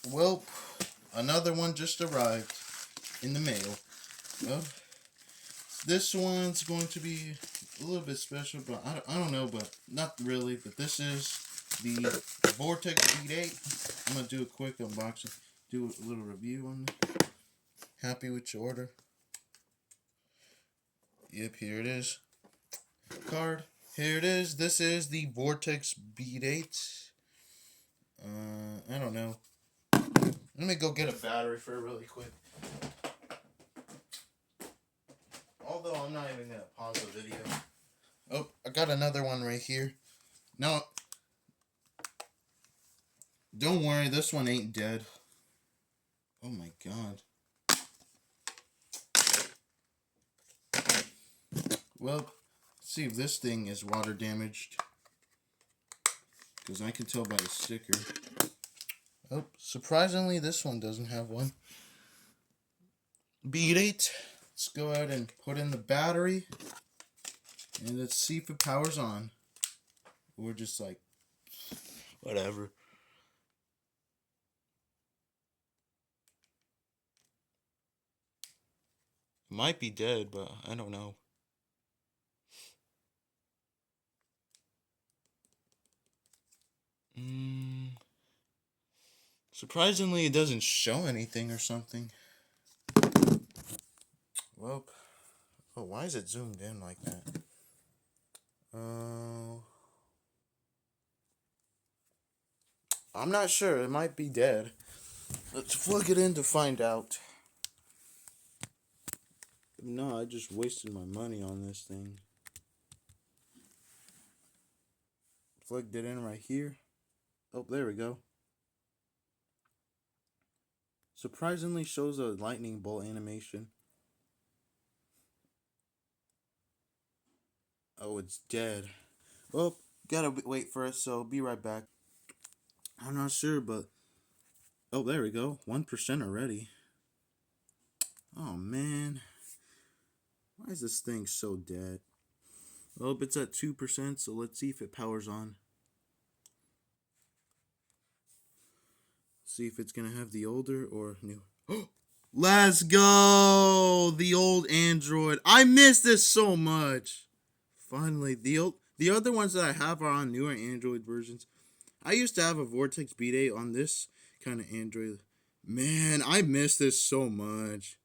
Well, another one just arrived in the mail. Well, this one's going to be a little bit special, but I don't know, but not really. But this is the Vortex Beat 8. I'm going to do a quick unboxing, do a little review on it. Happy with your order? Yep, here it is. Card. Here it is. This is the Vortex Beat 8. I don't know. Let me go get a battery for it really quick. Although I'm not even going to pause the video. Oh, I got another one right here. No, don't worry, this one ain't dead. Oh my god. Well, let's see if this thing is water damaged. Because I can tell by the sticker. Oh, surprisingly, this one doesn't have one. Beat 8. Let's go ahead and put in the battery. And let's see if it powers on. We're just like, whatever. It might be dead, but I don't know. Surprisingly, it doesn't show anything or something. Well, oh, why is it zoomed in like that? I'm not sure. It might be dead. Let's plug it in to find out. No, I just wasted my money on this thing. Plugged it in right here. Oh, there we go. Surprisingly shows a lightning bolt animation. Oh, it's dead. Well, gotta wait for it, so be right back. I'm not sure, but... Oh, there we go. 1% already. Oh, man. Why is this thing so dead? Well, it's at 2%, so let's see if it powers on. See if it's going to have the older or new. Let's go! The old Android. I miss this so much. Finally, the other ones that I have are on newer Android versions. I used to have a Vortex Beat 8 on this kind of Android. Man, I miss this so much.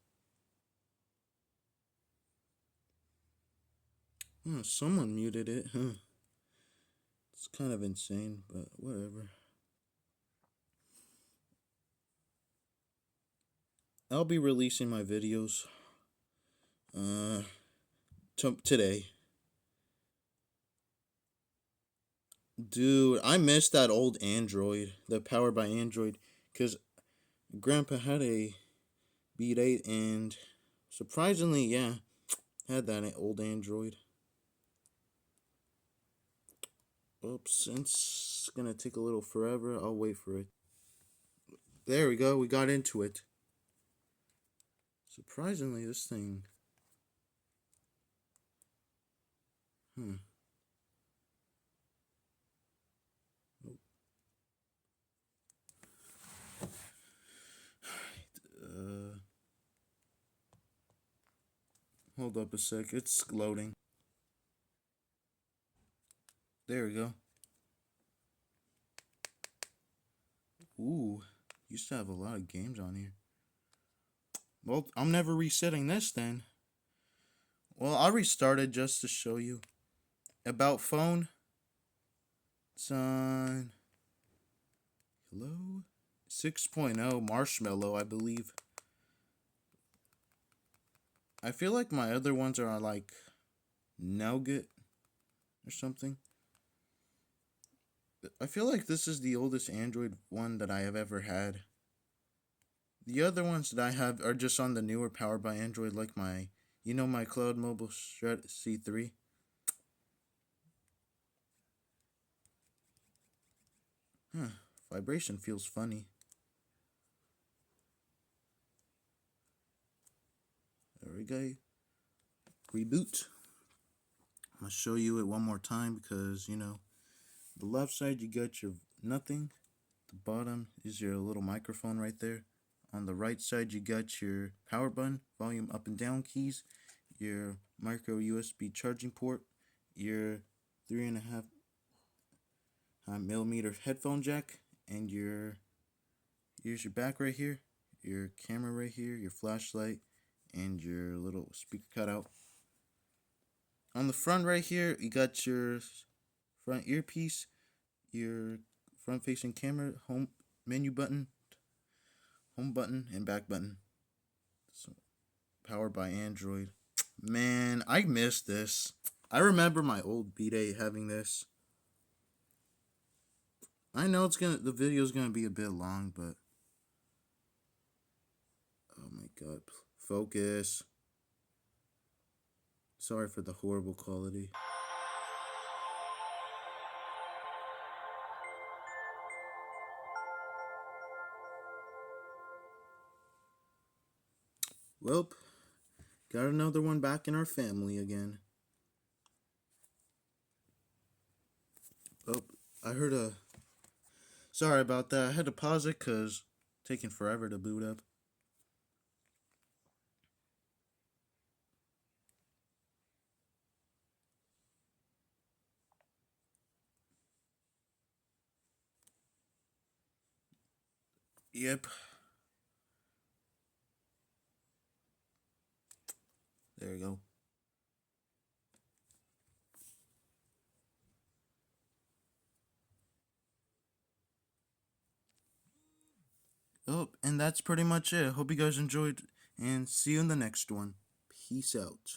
Oh, someone muted it, huh? It's kind of insane, but whatever. I'll be releasing my videos today. Dude, I miss that old Android, the Powered by Android, because Grandpa had a Beat 8 and surprisingly, yeah, had that old Android. Oops, since it's gonna take a little forever, I'll wait for it. There we go, we got into it. Surprisingly, this thing... Hold up a sec, it's loading. There we go. Ooh, used to have a lot of games on here. Well, I'm never resetting this then. Well, I'll restart it just to show you. About phone. It's on... Hello? 6.0 Marshmallow, I believe. I feel like my other ones are like Nougat or something. I feel like this is the oldest Android one that I have ever had. The other ones that I have are just on the newer Powered by Android, like my, you know, my Cloud Mobile Shred C3. Vibration feels funny. There we go. Reboot. I'm going to show you it one more time because, you know, the left side you got your nothing. The bottom is your little microphone right there. On the right side, you got your power button, volume up and down keys, your micro USB charging port, your 3.5 millimeter headphone jack, and here's your back right here, your camera right here, your flashlight, and your little speaker cutout. On the front right here, you got your front earpiece, your front facing camera, home menu button, home button, and back button. So, powered by Android. Man, I miss this. I remember my old B-Day having this. I know the video's gonna be a bit long, but oh my god, focus. Sorry for the horrible quality. Well, got another one back in our family again. Oh, I heard a. Sorry about that. I had to pause it because taking forever to boot up. Yep. There you go. Oh, and that's pretty much it. Hope you guys enjoyed, and see you in the next one. Peace out.